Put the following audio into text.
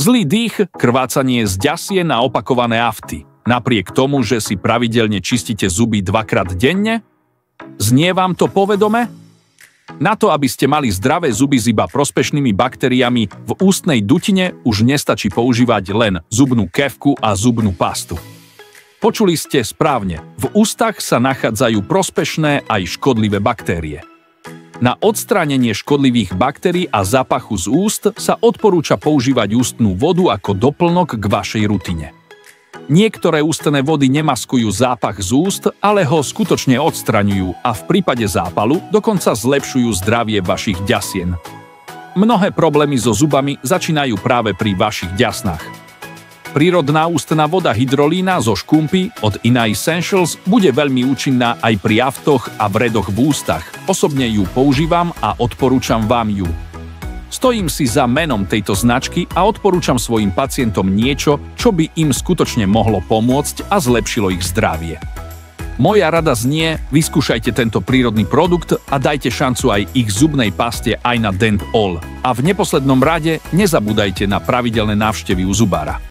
Zlý dých, krvácanie z ďasien a opakované afty. Napriek tomu, že si pravidelne čistíte zuby 2-krát denne? Znie vám to povedome? Na to, aby ste mali zdravé zuby s iba prospešnými baktériami, v ústnej dutine už nestačí používať len zubnú kefku a zubnú pastu. Počuli ste správne, v ústach sa nachádzajú prospešné aj škodlivé baktérie. Na odstránenie škodlivých baktérií a zápachu z úst sa odporúča používať ústnu vodu ako doplnok k vašej rutine. Niektoré ústne vody nemaskujú zápach z úst, ale ho skutočne odstraňujú a v prípade zápalu dokonca zlepšujú zdravie vašich ďasien. Mnohé problémy so zubami začínajú práve pri vašich ďasnách. Prírodná ústna voda hydrolína zo škumpy od Ina Essentials bude veľmi účinná aj pri aftoch a vredoch v ústach. Osobne ju používam a odporúčam vám ju. Stojím si za menom tejto značky a odporúčam svojim pacientom niečo, čo by im skutočne mohlo pomôcť a zlepšilo ich zdravie. Moja rada znie, vyskúšajte tento prírodný produkt a dajte šancu aj ich zubnej paste aj na Dent All. A v neposlednom rade nezabúdajte na pravidelné návštevy u zubára.